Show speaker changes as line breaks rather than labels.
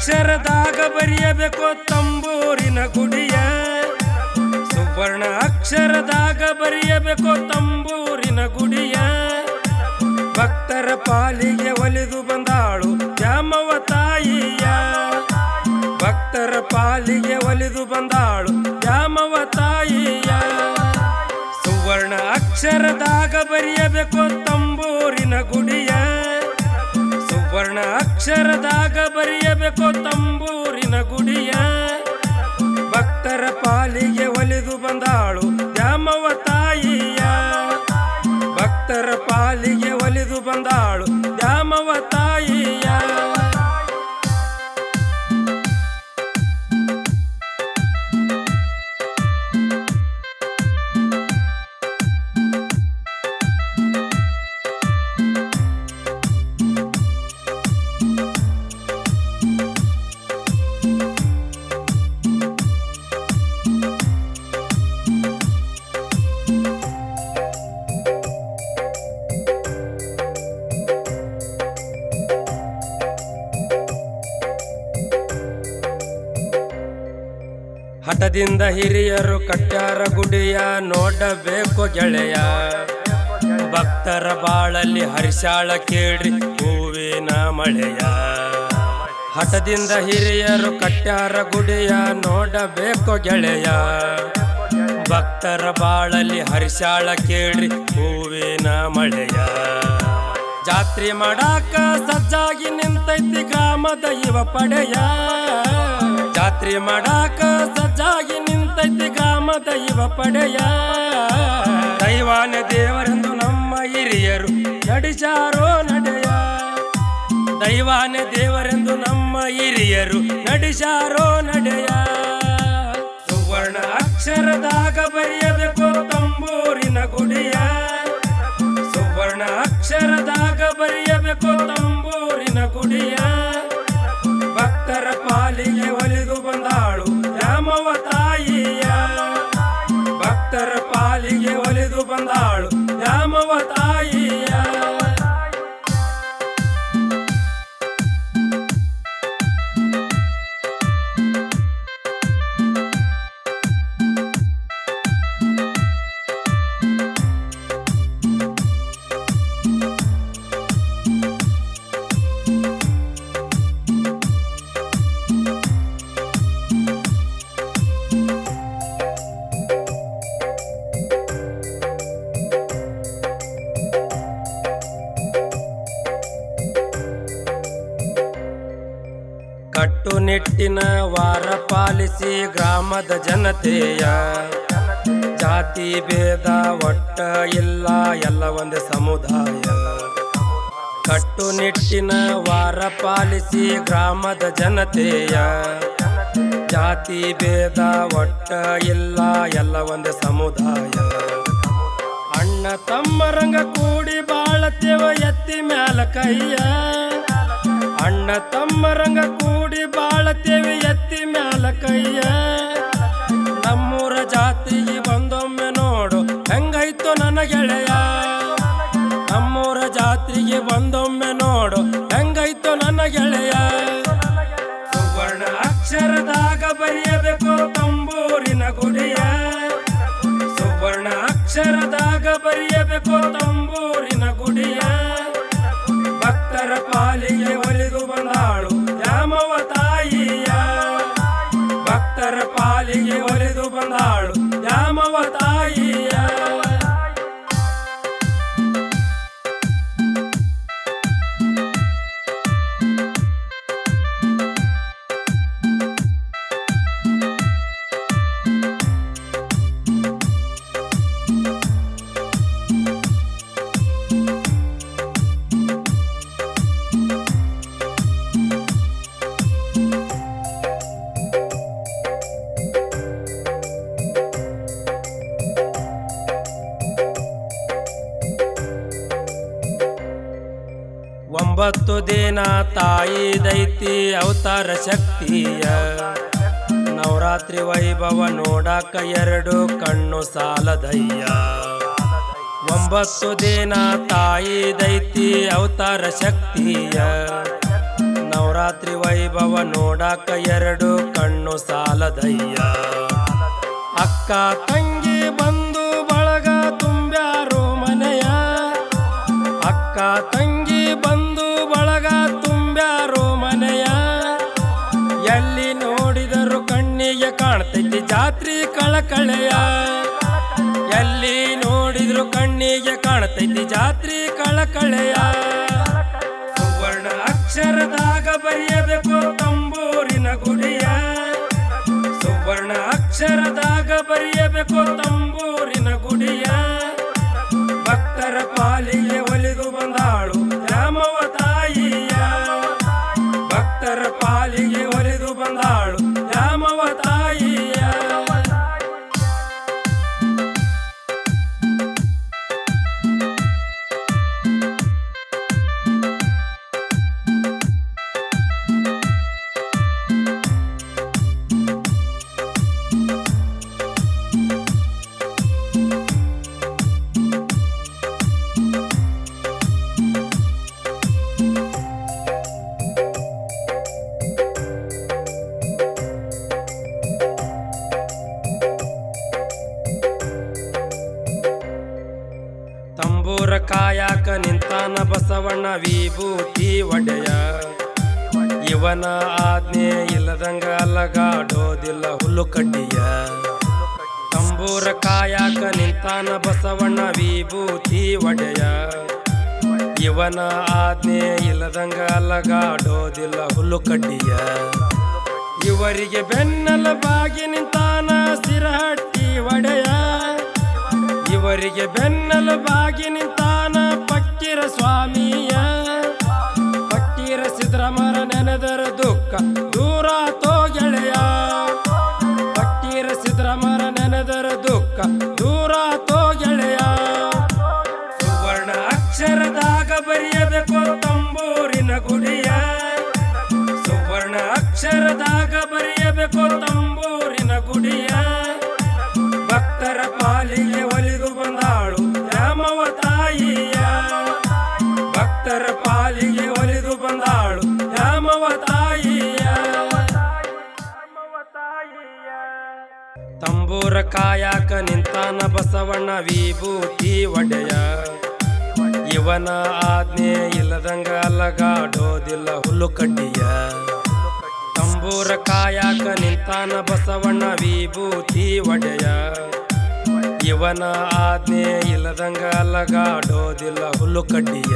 ಅಕ್ಷರದಾಗ ಬರೆಯಬೇಕು ತಂಬೂರಿನ ಗುಡಿಯ ಸುವರ್ಣ ಅಕ್ಷರದಾಗ ಬರೆಯಬೇಕು ತಂಬೂರಿನ ಗುಡಿಯ ಭಕ್ತರ ಪಾಲಿಗೆ ಒಲಿದು ಬಂದಾಳು ದ್ಯಾಮವ್ವ ತಾಯಿಯ ಭಕ್ತರ ಪಾಲಿಗೆ ಒಲಿದು ಬಂದಾಳು ದ್ಯಾಮವ್ವ ತಾಯಿಯ ಸುವರ್ಣ ಅಕ್ಷರದಾಗ ಬರೆಯಬೇಕು ತಂಬೂರಿನ ಗುಡಿಯ ಸುವರ್ಣ ಅಕ್ಷರದಾಗ ಬರೆಯಬೇಕು ತಂಬೂರಿನ ಗುಡಿಯ ಭಕ್ತರ ಪಾಲಿಗೆ ಒಲಿದು ಬಂದಾಳು ದ್ಯಾಮವ್ವ ತಾಯಿಯ ಭಕ್ತರ ಪಾಲಿಗೆ ಒಲಿದು ಬಂದಾಳು ದ್ಯಾಮವ್ವ ತಾಯಿಯ ಹಠದಿಂದ ಹಿರಿಯರು ಕಟ್ಟ್ಯಾರ ಗುಡಿಯ ನೋಡಬೇಕು ಗೆಳೆಯ ಭಕ್ತರ ಬಾಳಲ್ಲಿ ಹರಿಶಾಳ ಕೇಳ್ರಿ ಹೂವಿನ ಮಳೆಯ ಹಠದಿಂದ ಹಿರಿಯರು ಕಟ್ಟ್ಯಾರ ಗುಡಿಯ ನೋಡಬೇಕು ಗೆಳೆಯ ಭಕ್ತರ ಬಾಳಲ್ಲಿ ಹರಿಶಾಳ ಕೇಳ್ರಿ ಹೂವಿನ ಮಳೆಯ ಜಾತ್ರೆ ಮಾಡಾಕ ಸಜ್ಜಾಗಿ ನಿಂತೈತಿ ಗ್ರಾಮದ ಇವ ಪಡೆಯ ಜಾತ್ರೆ ಮಾಡಾಕ ಸಜ್ಜಾಗಿ ನಿಂತೈತಿ ಗ್ರಾಮದ ಇವ ಪಡೆಯ ದೈವಾನ ದೇವರೆಂದು ನಮ್ಮ ಹಿರಿಯರು ನಡೆಸಾರೋ ನಡೆಯ ದೈವಾನ ದೇವರೆಂದು ನಮ್ಮ ಹಿರಿಯರು ನಡೆಸಾರೋ ನಡೆಯ ಸುವರ್ಣ ಅಕ್ಷರದಾಗ ಬರೆಯಬೇಕು ತಂಬೂರಿನ ಗುಡಿಯ ಸುವರ್ಣ ಅಕ್ಷರದಾಗ ಬರೆಯಬೇಕು ತಂಬೂರಿನ ಗುಡಿಯ ಭಕ್ತರ ಪಾಲಿಗೆ ಒಲಿದು ಬಂದಾಳು ದ್ಯಾಮವ್ವ ತಾಯಿಯ ಭಕ್ತರ ಪಾಲಿಗೆ ಒಲಿದು ಬಂದಾಳು ದ್ಯಾಮವ್ವ ತಾಯಿಯ ಕಟ್ಟುನಿಟ್ಟಿನ ವಾರ ಪಾಲಿಸಿ ಗ್ರಾಮದ ಜನತೆಯ ಜಾತಿ ಭೇದ ಒಟ್ಟ ಇಲ್ಲ ಎಲ್ಲ ಒಂದೇ ಸಮುದಾಯ ಕಟ್ಟುನಿಟ್ಟಿನ ವಾರ ಪಾಲಿಸಿ ಗ್ರಾಮದ ಜನತೆಯ ಜಾತಿ ಭೇದ ಒಟ್ಟ ಇಲ್ಲ ಎಲ್ಲ ಒಂದೇ ಸಮುದಾಯ ಅಣ್ಣ ತಮ್ಮರಂಗ ಕೂಡಿ ಬಾಳತೇವ ಎತ್ತಿ ಮ್ಯಾಲ ಕೈಯ ಅಣ್ಣ ತಮ್ಮರಂಗ ಕೂಡಿ ಬಾಳತೇವೆ ಎತ್ತಿ ಮ್ಯಾಲ ಕೈಯ ನಮ್ಮೂರ ಜಾತಿಗೆ ಬಂದೊಮ್ಮೆ ನೋಡು ಹೆಂಗೈತು ನನ್ನ ಗೆಳೆಯ ನಮ್ಮೂರ ಜಾತ್ರೆಗೆ ಬಂದೊಮ್ಮೆ ನೋಡು ಹೆಂಗೈತು ನನ್ನ ಗೆಳೆಯ ಸುವರ್ಣ ಅಕ್ಷರದಾಗ ಬರೆಯಬೇಕು ತಂಬೂರಿನ ಗುಡಿಯ ಸುವರ್ಣ ಅಕ್ಷರದಾಗ ಬರೆಯಬೇಕು ತಂಬೂರಿನ ಗುಡಿಯ ಭಕ್ತರ ಪಾಲಿಗೆ ಒಲಿದು ಬಂದಾಳು ದ್ಯಾಮವ್ವ ತಾಯಿಯ ಭಕ್ತರ ಪಾಲಿಗೆ ಒಲಿದು ಬಂದಾಳು ದ್ಯಾಮವ್ವ ತಾಯಿಯ ಒಂಬತ್ತು ದಿನ ತಾಯಿ ದೈತಿ ಅವತಾರ ಶಕ್ತಿಯ ನವರಾತ್ರಿ ವೈಭವ ನೋಡಾಕ ಎರಡು ಕಣ್ಣು ಸಾಲದಯ್ಯ ಒಂಬತ್ತು ದಿನ ತಾಯಿ ದೈತಿ ಅವತಾರ ಶಕ್ತಿಯ ನವರಾತ್ರಿ ನವರಾತ್ರಿ ವೈಭವ ನೋಡಾಕ ಎರಡು ಕಣ್ಣು ಸಾಲದಯ್ಯ. ಅಕ್ಕ ತಂಗಿ ಬಂದು ಬಳಗ ತುಂಬ್ಯಾರೋ ಮನೆಯ, ಅಕ್ಕ ತಂಗಿ ಬಂದು ಬಳಗ ತುಂಬ್ಯಾರೋ ಮನೆಯ. ಎಲ್ಲಿ ನೋಡಿದರು ಕಣ್ಣಿಗೆ ಕಾಣ್ತೈತಿ ಜಾತ್ರಿ ಕಳಕಳೆಯ, ಎಲ್ಲಿ ನೋಡಿದ್ರು ಕಣ್ಣಿಗೆ ಕಾಣ್ತೈತಿ ಜಾತ್ರಿ ಕಳಕಳೆಯ. ಸುವರ್ಣ ಅಕ್ಷರದಾಗ ಬರೆಯಬೇಕು ತಂಬೂರಿನ ಗುಡಿಯ, ಸುವರ್ಣ ಅಕ್ಷರದಾಗ ಬರೆಯಬೇಕು ತಂಬೂರಿನ ಗುಡಿಯ. ಭಕ್ತರ ಪಾಲಿಗೆ ಒಲಿದು ಬಂದಾಳು ದ್ಯಾಮವ್ವ ತಾಯಿಯ, ಭಕ್ತರ ಪಾಲಿಗೆ ಒಲಿದು ಬಂದಾಳು ದ್ಯಾಮವ್ವ ತಾಯಿಯ. ತಂಬೂರ ಕಾಯಾಕ ನಿಂತಾನ ಬಸವಣ್ಣ ವಿಭೂತಿ ಒಡೆಯ, ಇವನ ಆಜ್ಞೆ ಇಲ್ಲದಂಗ ಅಲಗಾಡೋದಿಲ್ಲ ಹುಲ್ಲು ಕಡ್ಡಿಯ. ತಂಬೂರ ಕಾಯಾಕ ನಿಂತಾನ ಬಸವಣ್ಣ ವಿಭೂತಿ ಒಡೆಯ, ಇವನ ಆಜ್ಞೆ ಇಲ್ಲದಂಗ ಅಲಗಾಡೋದಿಲ್ಲ ಹುಲ್ಲು ಕಡ್ಡಿಯ. ಇವರಿಗೆ ಬೆನ್ನಲ ಬಾಗಿ ನಿಂತಾನ ಸಿರಹಟ್ಟಿ ಒಡೆಯ, ಇವರಿಗೆ ಬೆನ್ನಲ ಬಾಗಿ ನಿಂತಾನ ಪಕ್ಕೀರ ಸ್ವಾಮಿಯ. ಪಕ್ಕೀರ ಸಿದ್ರಾಮರ ನೆನೆದರ ದುಃಖ ದೂರಾತೋ ಗೆಳೆಯ, ಪಕ್ಕೀರ ಸಿದ್ರಾಮರ ನೆನೆದರ ದುಃಖ ದೂರಾತೋ ಗೆಳೆಯ. ಸುವರ್ಣ ಅಕ್ಷರದಾಗ ಬರೆಯಬೇಕು ತಂಬೂರಿನ ಗುಡಿಯ, ಸುವರ್ಣ ಅಕ್ಷರದಾಗ ಬರೆಯಬೇಕು ತಂಬೂರಿನ ಗುಡಿಯ. ಭಕ್ತರ ಪಾಲಿಗೆ ಒಲಿದು ಬಂದಾಳು ದ್ಯಾಮವ್ವ ತಾಯಿಯ, ಭಕ್ತರ ಪಾಲಿಗೆ ಒಲಿದು ಬಂದಾಳು ದ್ಯಾಮವ್ವ ತಾಯಿಯ. ತಂಬೂರ ಕಾಯಾಕ ನಿಂತಾನ ಬಸವಣ್ಣ ವಿಭೂತಿ ಒಡೆಯ, ಇವನ ಆಜ್ಞೆ ಇಲ್ಲದಂಗ ಅಲಗಾಡೋದಿಲ್ಲ ಹುಲ್ಲು ಕಡ್ಡಿಯ. ತಂಬೂರ ಕಾಯಾಕ ನಿಂತಾನ ಬಸವಣ್ಣ ವಿಭೂತಿ ಒಡೆಯ, ಇವನ ಆಜ್ಞೆ ಇಲ್ಲದಂಗ ಅಲಗಾಡೋದಿಲ್ಲ ಹುಲ್ಲು ಕಡ್ಡಿಯ.